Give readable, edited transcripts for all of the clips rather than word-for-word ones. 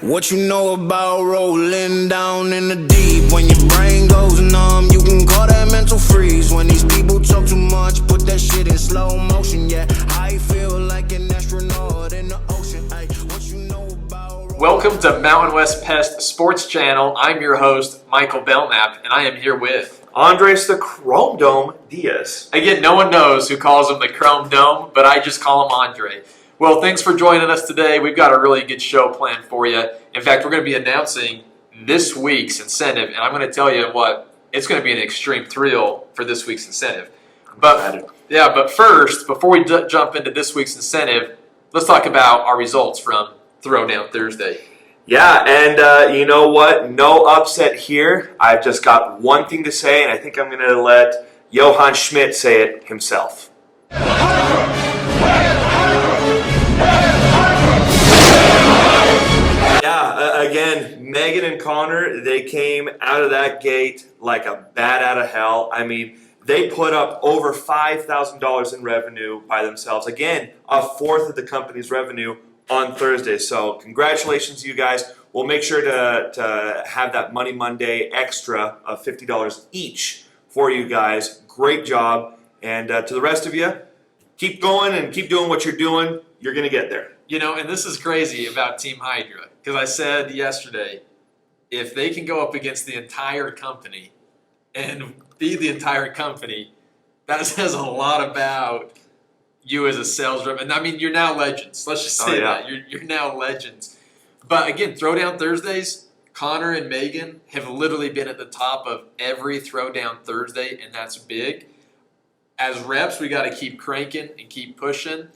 What you know about rolling down in the deep? When your brain goes numb, you can call that mental freeze. When these people talk too much, put that shit in slow motion. Yeah, I feel like an astronaut in the ocean. Ay, what you know about Welcome to Mountain West Pest Sports Channel. I'm your host, Michael Belknap, and I am here with Andres the Chrome Dome Diaz. Again, no one knows who calls him the Chrome Dome, but I just call him Andre. Well, thanks for joining us today. We've got a really good show planned for you. In fact, we're going to be announcing this week's incentive, and I'm going to tell you what, it's going to be an extreme thrill for this week's incentive. But first, before we jump into this week's incentive, let's talk about our results from Throwdown Thursday. Yeah, and you know what? No upset here. I've just got one thing to say, and I think I'm going to let Johann Schmidt say it himself. Yeah, again, Megan and Connor, they came out of that gate like a bat out of hell. I mean, they put up over $5,000 in revenue by themselves. Again, a fourth of the company's revenue on Thursday. So congratulations, you guys. We'll make sure to have that Money Monday extra of $50 each for you guys. Great job. And to the rest of you, keep going and keep doing what you're doing. You're going to get there. You know, and this is crazy about Team Hydra, because I said yesterday, if they can go up against the entire company and be the entire company, that says a lot about you as a sales rep. And I mean, you're now legends. Let's just say that. You're now legends. But again, Throwdown Thursdays, Connor and Megan have literally been at the top of every Throwdown Thursday, and that's big. As reps, we got to keep cranking and keep pushing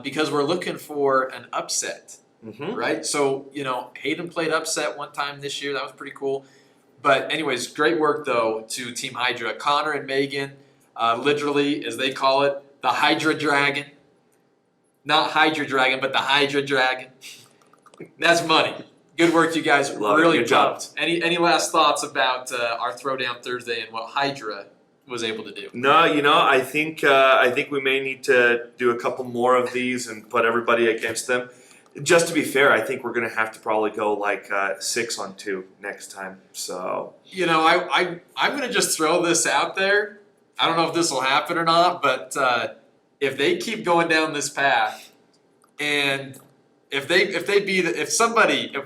because we're looking for an upset, right? So, you know, Hayden played upset one time this year. That was pretty cool. But anyways, great work, though, to Team Hydra. Connor and Megan, literally, as they call it, the Hydra Dragon. Not Hydra Dragon, but the Hydra Dragon. That's money. Good work, you guys. Really jumped. Any last thoughts about our Throwdown Thursday and what Hydra was able to do? No, you know, I think we may need to do a couple more of these and put everybody against them. Just to be fair, I think we're going to have to probably go like 6-on-2 next time. So, you know, I'm going to just throw this out there. I don't know if this will happen or not, but if they keep going down this path, and if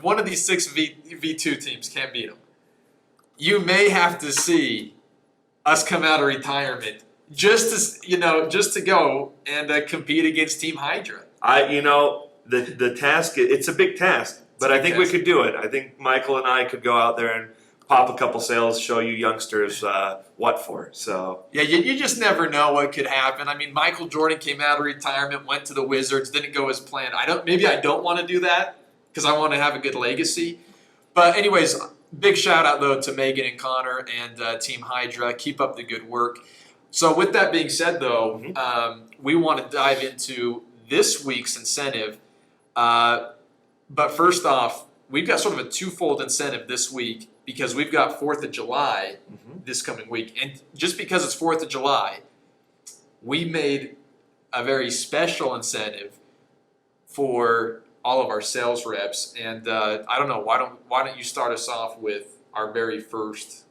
one of these 6 V2 teams can't beat them, you may have to see us come out of retirement just to go and compete against Team Hydra. The task, it's a big task, but I think we could do it. I think Michael and I could go out there and pop a couple sales, show you youngsters what for. So yeah, you just never know what could happen. I mean, Michael Jordan came out of retirement, went to the Wizards, didn't go as planned. Maybe I don't want to do that because I want to have a good legacy. But anyways, big shout out though to Megan and Connor and Team Hydra. Keep up the good work. So with that being said, though, we want to dive into this week's incentive. But first off, we've got sort of a twofold incentive this week because we've got 4th of July this coming week. And just because it's 4th of July, we made a very special incentive for all of our sales reps. And I don't know, why don't you start us off with our very first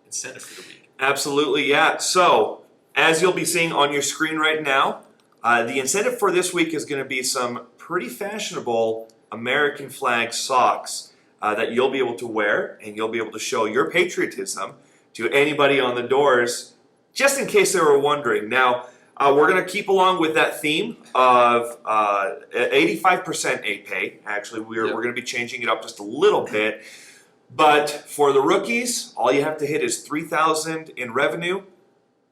incentive for the week? Absolutely, yeah. So as you'll be seeing on your screen right now, the incentive for this week is going to be some pretty fashionable American flag socks that you'll be able to wear, and you'll be able to show your patriotism to anybody on the doors, just in case they were wondering. Now, we're going to keep along with that theme of 85% APay. Actually, we're going to be changing it up just a little bit. But for the rookies, all you have to hit is $3,000 in revenue.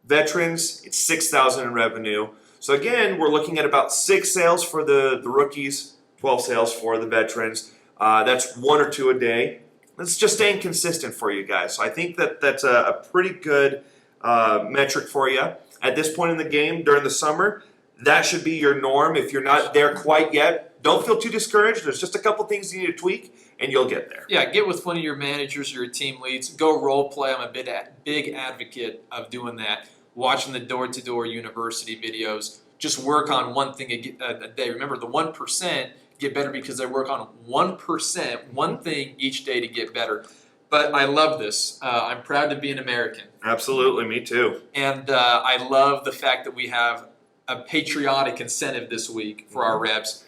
Veterans, it's $6,000 in revenue. So again, we're looking at about 6 sales for the rookies, 12 sales for the veterans. That's 1 or 2 a day. It's just staying consistent for you guys. So I think that's a pretty good metric for you. At this point in the game, during the summer, that should be your norm. If you're not there quite yet, don't feel too discouraged. There's just a couple things you need to tweak, and you'll get there. Yeah, get with one of your managers or your team leads. Go role play. I'm a big advocate of doing that. Watching the door-to-door university videos. Just work on one thing a day. Remember, the 1% get better because they work on 1%, one thing each day to get better. But I love this. I'm proud to be an American. Absolutely, me too. And I love the fact that we have a patriotic incentive this week for our reps.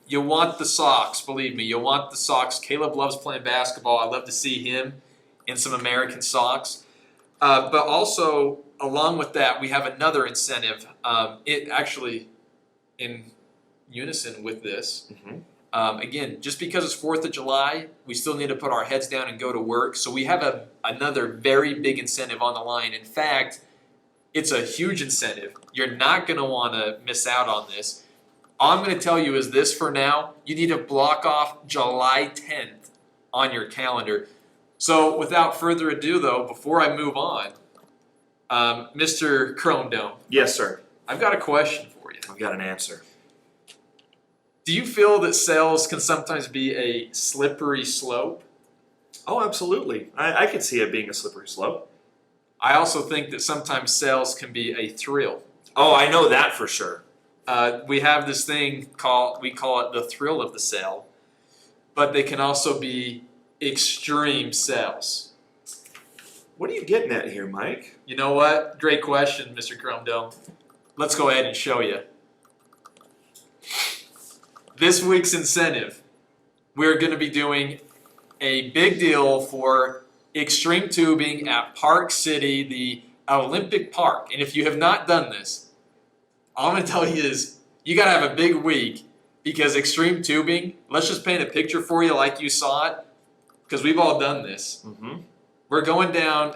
You want the socks, believe me. You want the socks. Caleb loves playing basketball. I love to see him in some American socks. But also, along with that, we have another incentive. It actually, in unison with this, again, just because it's 4th of July, we still need to put our heads down and go to work. So we have another very big incentive on the line. In fact, it's a huge incentive. You're not going to want to miss out on this. All I'm going to tell you is this for now. You need to block off July 10th on your calendar. So without further ado, though, before I move on, Mr. Chrome Dome, Yes, sir. I've got a question for you. I've got an answer. Do you feel that sales can sometimes be a slippery slope? Oh, absolutely. I could see it being a slippery slope. I also think that sometimes sales can be a thrill. Oh, I know that for sure. We have this thing we call it the thrill of the sale, but they can also be extreme sales. What are you getting at here, Mike? You know what? Great question, Mr. Chrome Dome. Let's go ahead and show you. This week's incentive, we're going to be doing a big deal for extreme tubing at Park City, the Olympic Park. And if you have not done this, all I'm going to tell you is you got to have a big week because extreme tubing, let's just paint a picture for you like you saw it, because we've all done this. We're going down,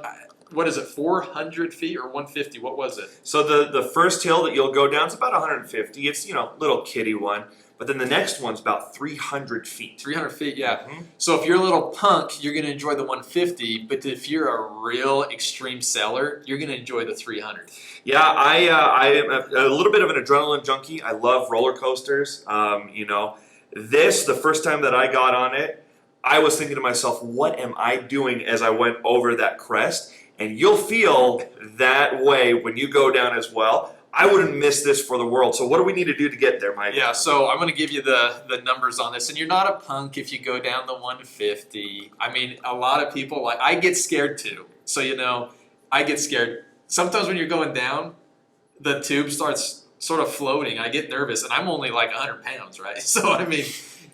what is it, 400 feet or 150? What was it? So the first hill that you'll go down is about 150. It's, little kiddie one. But then the next one's about 300 feet. 300 feet, yeah. So if you're a little punk, you're going to enjoy the 150. But if you're a real extreme seller, you're going to enjoy the 300. Yeah, I am a little bit of an adrenaline junkie. I love roller coasters. The first time that I got on it, I was thinking to myself, what am I doing as I went over that crest? And you'll feel that way when you go down as well. I wouldn't miss this for the world. So what do we need to do to get there, Mike? Yeah, so I'm going to give you the numbers on this. And you're not a punk if you go down the 150. I mean, a lot of people, I get scared too. So, I get scared. Sometimes when you're going down, the tube starts sort of floating. I get nervous, and I'm only like 100 pounds, right? So, I mean,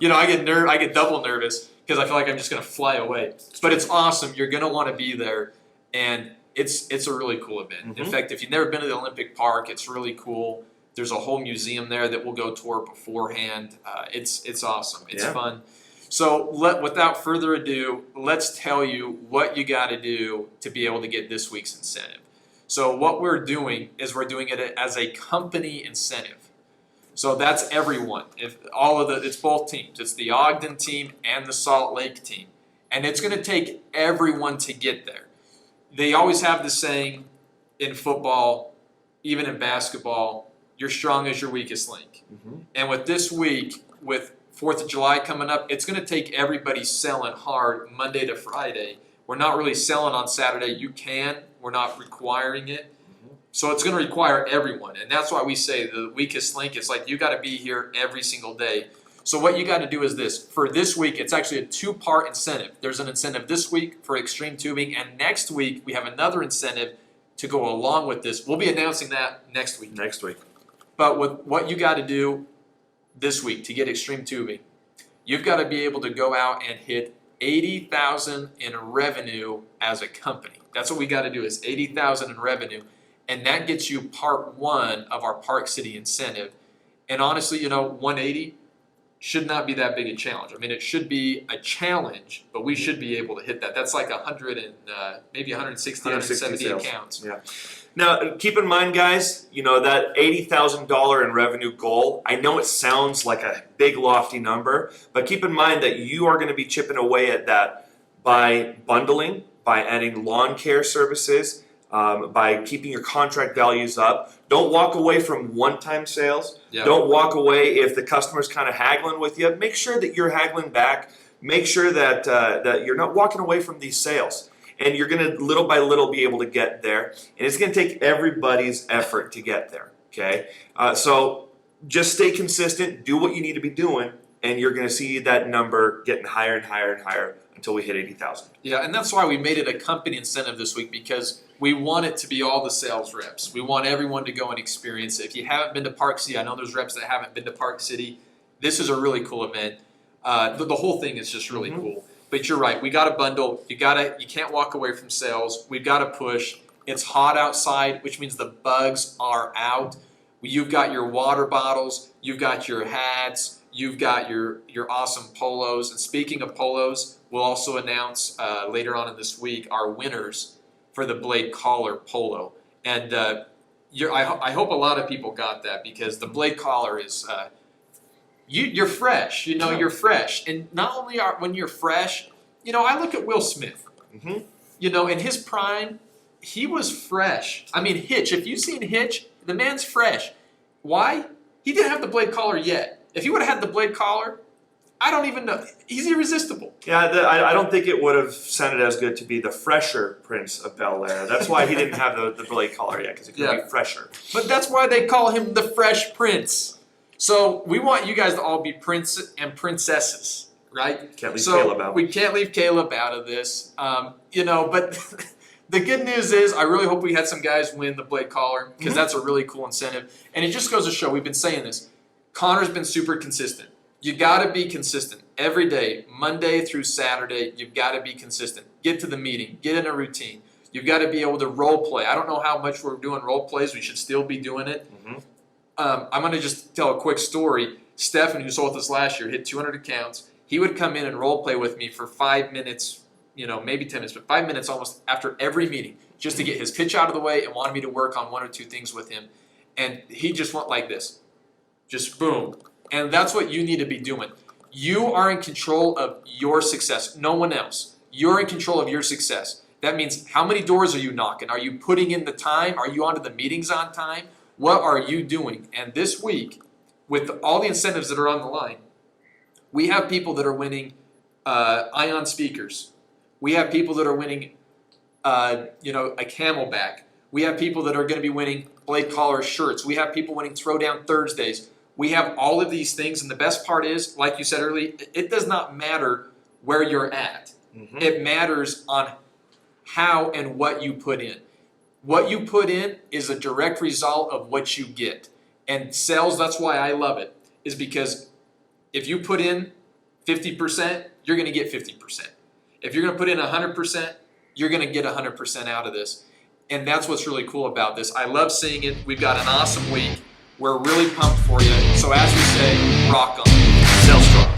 I get double nervous because I feel like I'm just going to fly away. But it's awesome. You're going to want to be there. And it's a really cool event. In fact, if you've never been to the Olympic Park, it's really cool. There's a whole museum there that we'll go tour beforehand. It's awesome. It's fun. So without further ado, let's tell you what you got to do to be able to get this week's incentive. So what we're doing is we're doing it as a company incentive. So that's everyone. It's both teams. It's the Ogden team and the Salt Lake team. And it's going to take everyone to get there. They always have the saying in football, even in basketball, you're strong as your weakest link. And with this week, with 4th of July coming up, it's going to take everybody selling hard Monday to Friday. We're not really selling on Saturday. You can. We're not requiring it. So it's going to require everyone. And that's why we say the weakest link, it's like you got to be here every single day. So what you got to do is this. For this week, it's actually a 2-part incentive. There's an incentive this week for extreme tubing, and next week we have another incentive to go along with this. We'll be announcing that next week. But with what you got to do this week to get extreme tubing, you've got to be able to go out and hit $80,000 in revenue as a company. That's what we got to do is $80,000 in revenue, and that gets you part 1 of our Park City incentive. And honestly, 180 should not be that big a challenge. I mean, it should be a challenge, but we should be able to hit that. That's like 100 and maybe 160, 170 sales. accounts. Yeah. Now, keep in mind, guys, that $80,000 in revenue goal, I know it sounds like a big, lofty number, but keep in mind that you are going to be chipping away at that by bundling, by adding lawn care services, by keeping your contract values up. Don't walk away from one-time sales. Yeah. Don't walk away if the customer's kind of haggling with you. Make sure that you're haggling back. Make sure that that you're not walking away from these sales. And you're going to, little by little, be able to get there. And it's going to take everybody's effort to get there, okay? So just stay consistent. Do what you need to be doing. and you're going to see that number getting higher and higher and higher until we hit 80,000. Yeah, and that's why we made it a company incentive this week, because we want it to be all the sales reps. We want everyone to go and experience it. If you haven't been to Park City, I know there's reps that haven't been to Park City. This is a really cool event. The whole thing is just really cool. But you're right. We got to bundle. You can't walk away from sales. We've got to push. It's hot outside, which means the bugs are out. You've got your water bottles. You've got your hats. You've got your awesome polos. And speaking of polos, we'll also announce later on in this week our winners for the Blade Collar polo. And I hope a lot of people got that, because the Blade Collar is you're fresh. You're fresh. And not only when you're fresh, I look at Will Smith. In his prime, he was fresh. I mean, Hitch, if you've seen Hitch, the man's fresh. Why? He didn't have the Blade Collar yet. If he would have had the Blade Collar, I don't even know. He's irresistible. Yeah, I don't think it would have sounded as good to be the fresher Prince of Bel-Air. That's why he didn't have the Blade Collar yet, because it could be fresher. But that's why they call him the Fresh Prince. So we want you guys to all be prince and princesses, right? Can't leave Caleb out. We can't leave Caleb out of this. But the good news is, I really hope we had some guys win the Blade Collar, because that's a really cool incentive. And it just goes to show, we've been saying this, Connor's been super consistent. You got to be consistent every day, Monday through Saturday. You've got to be consistent. Get to the meeting. Get in a routine. You've got to be able to role play. I don't know how much we're doing role plays. We should still be doing it. I'm going to just tell a quick story. Stefan, who sold with us last year, hit 200 accounts. He would come in and role play with me for 5 minutes, maybe 10 minutes, but 5 minutes almost after every meeting, just to get his pitch out of the way and wanted me to work on 1 or 2 things with him. And he just went like this, just boom. And that's what you need to be doing. You are in control of your success, no one else. You're in control of your success. That means, how many doors are you knocking? Are you putting in the time? Are you onto the meetings on time? What are you doing? And this week, with all the incentives that are on the line, we have people that are winning Ion speakers. We have people that are winning a Camelback. We have people that are going to be winning Blade Collar shirts. We have people winning Throwdown Thursdays. We have all of these things, and the best part is, like you said earlier, it does not matter where you're at. It matters on how and what you put in. What you put in is a direct result of what you get. And sales, that's why I love it, is because if you put in 50%, you're going to get 50%. If you're going to put in 100%, you're going to get 100% out of this. And that's what's really cool about this. I love seeing it. We've got an awesome week. We're really pumped for you. So as we say, rock on. Sales strong.